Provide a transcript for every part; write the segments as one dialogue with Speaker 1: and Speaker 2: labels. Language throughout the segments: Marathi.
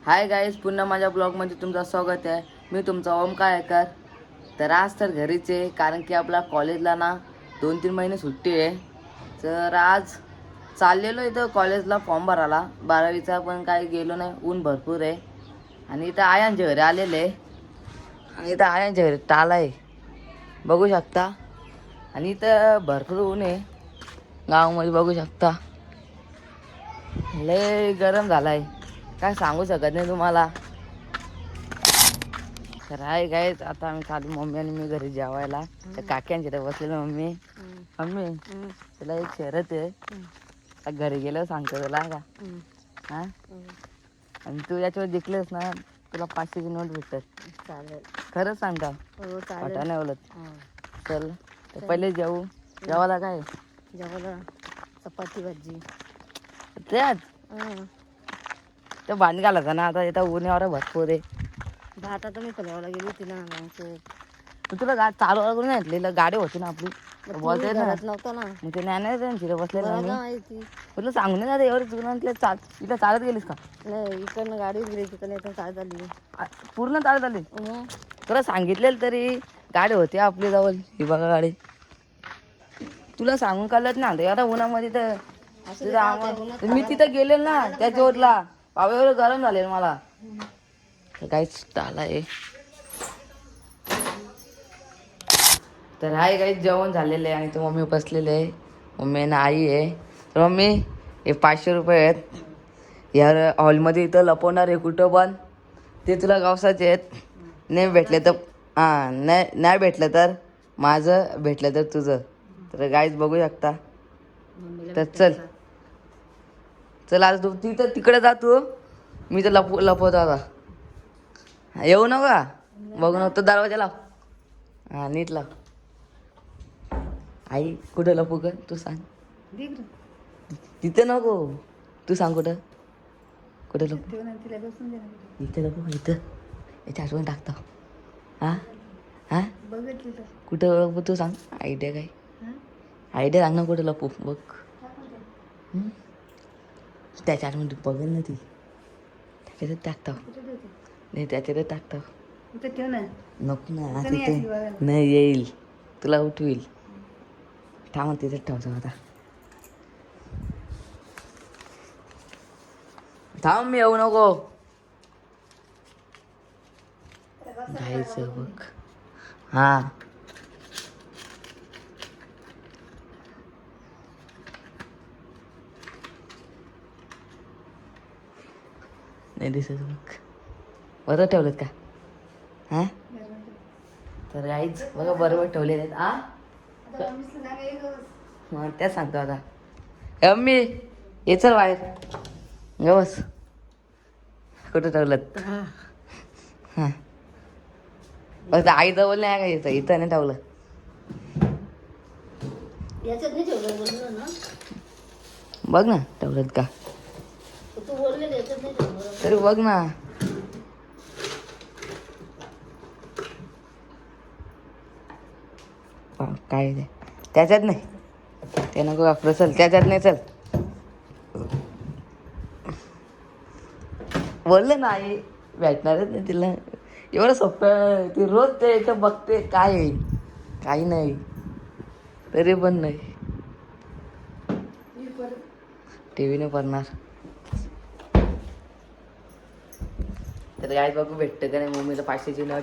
Speaker 1: हाय गाईज, पुन्हा माझ्या ब्लॉगमध्ये तुमचं स्वागत आहे. मी तुमचा ओम काळेकर. तर आज तर घरीच आहे, कारण की आपला कॉलेजला ना 2-3 महिने सुट्टी आहे. तर आज चाललेलो इथं कॉलेजला फॉर्म भरायला 12वीचा, पण काही गेलो नाही, ऊन भरपूर आहे. आणि इथं आयांच्या घरी आलेले आहे, आणि इथं आयांच्या घरी टाला आहे, बघू शकता. आणि इथं भरपूर ऊन आहे, गावामध्ये बघू शकता. लय गरम झाला आहे, काय सांगू शकत नाही तुम्हाला. तर आहे गाईज, आता आम्ही चालू, मम्मी आणि मी घरी जेवायला. तर काक्यांच्या इथे बसलेलं. मम्मी मम्मी तुला एक शर्यत आहे, घरी गेल्यावर सांगतो तुला का. हा, आणि तू याच्यावर जिंकलेस ना, तुला 500ची नोट भेटत.
Speaker 2: चालेल,
Speaker 1: खरंच सांगता,
Speaker 2: हो
Speaker 1: वाटा
Speaker 2: चालेल.
Speaker 1: नाही बोलत. चल, तर पहिले जेवू. जेवायला काय
Speaker 2: जेवायला चपाती भाजी.
Speaker 1: त्यात
Speaker 2: हं.
Speaker 1: ते भांड घालायचं ना, आता इथं ऊन भरपूर आहे.
Speaker 2: भात आता मी फुलावाला गेली होती ना आमचं.
Speaker 1: मग तुला चालू करून घेतलेलं, गाडी होती ना आपली, बोलता येत ना.
Speaker 2: घरात नव्हता ना,
Speaker 1: मग ते ज्ञान तिथे बसलेलं
Speaker 2: मला
Speaker 1: मी
Speaker 2: काय माहिती.
Speaker 1: तुला सांगून नाही जाते एवढं चुकून इथं चालत गेलीस का?
Speaker 2: नाही, इकडनं गाडीच गेली, तिकडनं येतं काय झाली.
Speaker 1: पूर्ण चालत आली.
Speaker 2: मग
Speaker 1: तुला सांगितलेलं तरी गाडी होती आपली जवळ, ही बघा गाडी. तुला सांगून कळत ना आता उन्हामध्ये. तर
Speaker 2: असं
Speaker 1: तुझं आम्हाला, मी तिथं गेले ना त्या जोरला, बाबा एवढं गरम झालेलं मला. तर काहीच टाला आहे. तर हाय काही जेवण झालेलं आहे, आणि तो मम्मी बसलेले आहे. मम्मी ना आई आहे. तर मम्मी, हे 500 रुपये आहेत, यार हॉलमध्ये इथं लपवणार आहे कुठं पण. ते तुला गावसाचे आहेत. नाही भेटले तर नाही भेटलं तर माझं, भेटलं तर तुझं. तर गाईच बघू शकता. तर चल आज तू तिथं तिकडे जा तू, मी तर लपवतो आता. येऊ नका, बघू नको, दरवाजा लाव. हा, नीट लाव. आई कुठं लपू ग, तू सांग. तिथं नको, तू सांग कुठं कुठं लपू. इथं लपू, इथं याच्या आठवण टाकतो. हा हा, कुठं लपू तू सांग. आयडिया काय, आयडिया सांग ना, कुठं लपू बघ. त्याच्या आठवण बघेल ना ती, त्याच्यातच टाकतो. नाही, त्याच्यातच टाकतो. नको ना, तिथे नाही येईल, तुला उठवील. थांब, तिथेच ठेवतो आता. थांब, मी येऊ नको. जायचं बघ. हा, नाही दिसत बघ. बरं ठेवलं का? हा, तर गाईच बघा, बरोबर ठेवलेले आहेत. मग त्या सांगतो आता. मम्मी ये, चल बाहेर. बस, कुठं ठेवलं? हां, फक्त आई जवळ नाही का यायचं, इथं नाही ठेवलं.
Speaker 2: याच्यात नाही ठेवलं, बोललो ना.
Speaker 1: बघ ना ठेवलं का,
Speaker 2: तू बोलले याच्यात नाही ठेवलं.
Speaker 1: तरी बघ ना. काय ते त्याच्यात नाही, ते नको वापरू. चल, त्याच्यात नाही. चल, बोलले ना, आई भेटणारच नाही तिला. एवढं सोपं, ती रोज ते इथं बघते. काय आहे, काही नाही, तरी पण नाही. TV ने पडणार. तर काय बघू भेटतं का नाही मम्मीला 500ची नोट.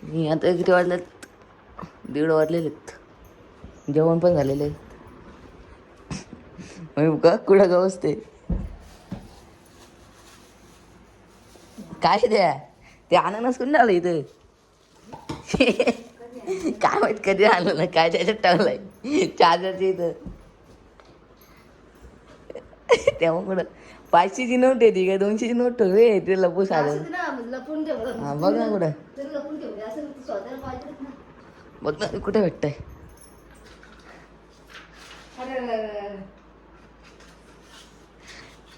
Speaker 1: मी आता किती वाजलेत, 1:30 वाजलेलेत. जेवण पण झालेलं आहे. मग का कुठं का बसते, काय द्या ते अननस कुठून आलं इथं. काय माहित कधी आलं ना, काय त्याच्यात टाकलंय चार्जरच्या इथं. तेव्हा कुठं 500ची नोट येते काय, 200ची नोट ठेवले ते लपू साधन.
Speaker 2: लपून ठेवलं.
Speaker 1: हा, बघ ना कुठं,
Speaker 2: तरी लपून ठेवले असं स्वतःला पाहिजे ना.
Speaker 1: बघ ना कुठे भेटतंय.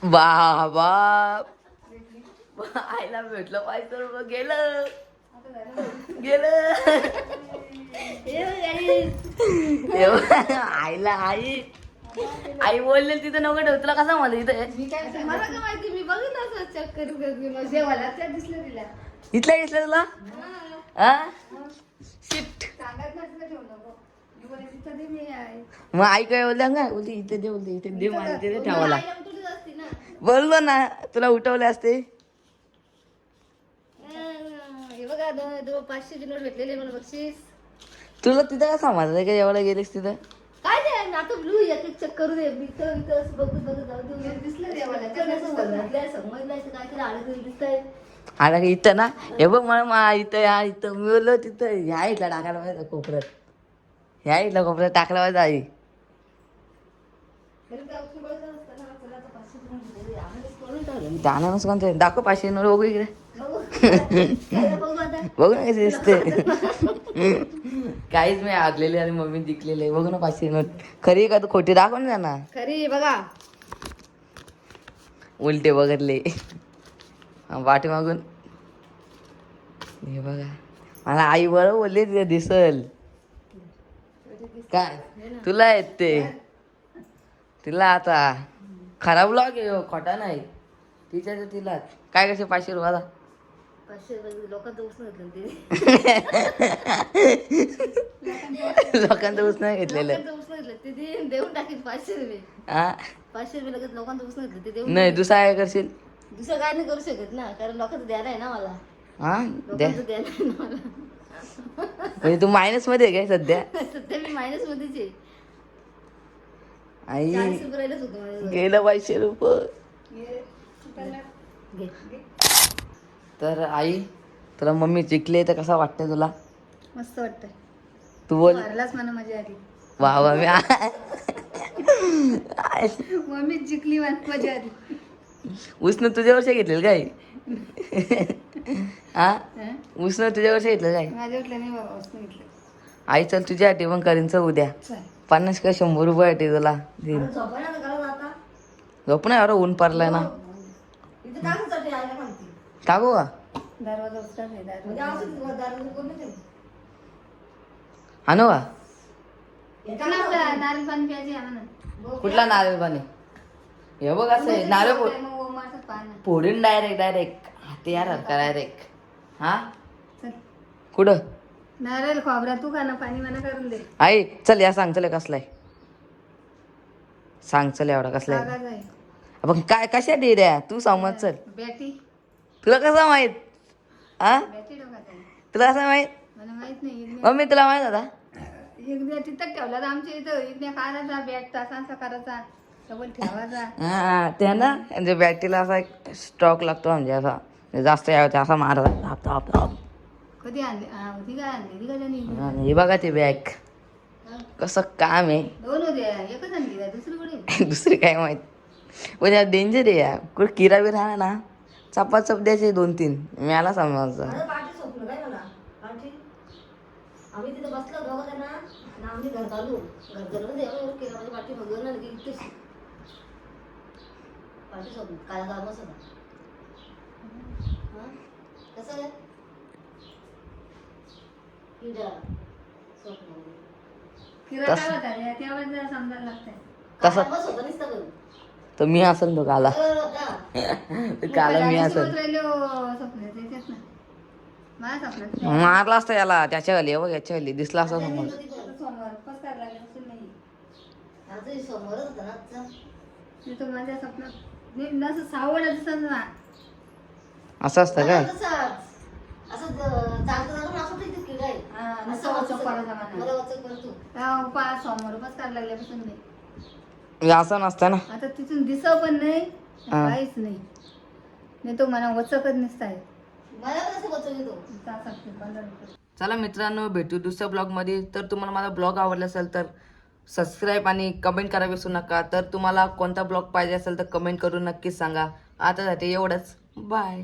Speaker 1: बाबा, आईला भेटलं 500 रुपये. गेलं गेलं. आईला आई बोलले तिथं नको ठेव. तुला कसा मला इथं,
Speaker 2: मला काय माहिती, मी बघितलं असं चक्कर करते देवाला त्या दिसलं तिला
Speaker 1: इथल्या घेतलं तुला हा शिट
Speaker 2: सांगत नसलं ठेवू नको मी बोलले, तिथं दे, मी आहे.
Speaker 1: मग आई काय बोलल्या का बोलते इथे दे बोलते इथे दे मला तिथे
Speaker 2: मग
Speaker 1: ठेवायला
Speaker 2: आईला उठवलीच असती ना.
Speaker 1: बोललो ना तुला उठवले असते
Speaker 2: हे बघा 500ची नोट भेटलेली मला बक्षीस
Speaker 1: तुला तिथं काय समजलं का एवढं गेलीस तिथं
Speaker 2: काय ते आता ब्लू एक एक चेक करू दे इथं इथं बघत बघत जाऊ दे दिसलं देवाला समजलं काहीतरी आलं दिसतंय
Speaker 1: आणि इथं ना हे बघ मला इथं या इथं मी बोललो तिथं ह्या इथला टाकायला पाहिजे कोपऱ्यात ह्या इथला कोपऱ्यात टाकला पाहिजे आई दानानच कोणतं दाखव 500 नोट बघू इकडे बघू ना कसे दिसते काहीच मी आगलेले आणि मम्मी जिंकलेले बघू ना 500 नोट खरी का तू खोटी दाखव ना त्यांना
Speaker 2: खरी बघा
Speaker 1: उलटे बघितले वाटे मागून हे बघा मला आई बरोबर बोलली तिथे दिसल काय तुला येत ते तिला आता खराब लॉग आहे खोटा नाही तिच्या तिला काय कसे 500 रुपयाला
Speaker 2: 500 लोकांचं उचलून घेतलं ते
Speaker 1: लोकांचं उसनं घेतलेलं
Speaker 2: लोकांचं उचलून घेतलं ते देऊन टाकील 500 रुपये
Speaker 1: हा
Speaker 2: 500 रुपये लगेच लोकांचं उचलून घेतलं ते देऊन
Speaker 1: नाही दुसरा काय करशील
Speaker 2: दुसरं काय नाही करू शकत ना कारण लोकांचं द्यायला आहे ना मला
Speaker 1: हा द्या
Speaker 2: लोकांचं द्यायला आहे ना मला
Speaker 1: म्हणजे तू मायनस मध्ये आहे काय सध्या
Speaker 2: सध्या मी मायनस मध्येच आहे
Speaker 1: आई
Speaker 2: 40 रुपये राहिलंच होतं माझ्याजवळ.
Speaker 1: गेलं 500 रुपये
Speaker 2: घे.
Speaker 1: तर आई तुला मम्मी जिंकले तर कसं वाटतंय तुला
Speaker 2: मस्त वाटतंय
Speaker 1: तू बोल
Speaker 2: मारलाच मला मजा आली
Speaker 1: वा वा मी
Speaker 2: मम्मी जिंकली मजा आली
Speaker 1: उसनं तुझ्या वर्षी घेतलेलं काय हा उसनं तुझ्या वर्षी घेतलं काय
Speaker 2: माझ्या वाटलं नाही बाबा वस्तू घेतलं
Speaker 1: आई चल तुझ्या आठी पण करीन चल उद्या 50 का 100 रुपये आठी तुला देईन झोप नाही एवढं ऊन पडलाय ना टाकू का
Speaker 2: दरवाजा उचला नाही दरवाजा
Speaker 1: आणू का
Speaker 2: नारळ पाणी प्यायचे आम्हाला
Speaker 1: कुठला नारळ पाणी हे बघ असं आहे, नारळ फोडून डायरेक्ट हत्यार का डायरेक्ट हा कुठं
Speaker 2: नारळ खोबरा तू खाना पाणी मना करून दे
Speaker 1: आई चल या सांग चल कसलाय सांग चल एवढा कसलाय
Speaker 2: कागद आहे.
Speaker 1: आपण काय कशासाठी द्या तू समज चल
Speaker 2: बॅटी
Speaker 1: तुला कसं माहित हा
Speaker 2: बॅटी डोक्यात आहे.
Speaker 1: तुला कसं माहित
Speaker 2: मला माहित नाही
Speaker 1: मम्मी तुला माहित होता
Speaker 2: एकदा तिथं ठेवला तर आमच्या इथं एकदा काढायचा बॅग तसा असा करायचा डबल ठेवायचा
Speaker 1: हा ते ना म्हणजे बॅटरीला असा एक स्टॉक लागतो म्हणजे असा जास्त यावं असा मारत
Speaker 2: कधी आणली होती काय आणली का त्यांनी
Speaker 1: आणि हे बघा ते बॅग कसं काम आहे
Speaker 2: दोन होते एकच आणली का दुसरी कुठे
Speaker 1: दुसरी काय माहित पण डेंजर आहे या कुठे किरा बी राहणार ना चपाचप द्यायचे 2-3 मला समजायचं
Speaker 2: आम्ही तिथे बसलो दोघं ना आणि आम्ही घर चालू घर एवढं केलं माझ्या पाठी बघून आली की इथेच पाठी सोबत काला गाव बसत कसं काय किडा किडा काय होता रे त्यावेळेस जरा समजायला लागतंय
Speaker 1: तसं
Speaker 2: बस होतं नुसतं करून
Speaker 1: तर मी असेल तो काला काला मी असेल
Speaker 2: स्वप्नात ना माझ्या स्वप्नात
Speaker 1: मारला असता याला त्याच्या खाली बघ याच्या खाली दिसला असता समोर
Speaker 2: सोमवार कस करायला लागलं नाही आता सोमवारच होता ना आजचा मी तर माझ्या स्वप्नात मी असं सावड दिसत ना
Speaker 1: असं असतं काय
Speaker 2: असं चालतं असं ते की काय असं वाचक करायचा मला वाचक करतो सोमवार उपास करायला लागल्यापासून नाही
Speaker 1: असं नसतं ना
Speaker 2: आता तिथून दिसव पण नाही काहीच नाही तो मला वचकच नसताय मला कसं वचक येतो
Speaker 1: चला मित्रांनो भेटू दुसऱ्या ब्लॉगमध्ये तर तुम्हाला माझा ब्लॉग आवडला असेल तर सबस्क्राईब आणि कमेंट करायला विसरू नका तर तुम्हाला कोणता ब्लॉग पाहिजे असेल तर कमेंट करून नक्कीच सांगा आतासाठी एवढंच बाय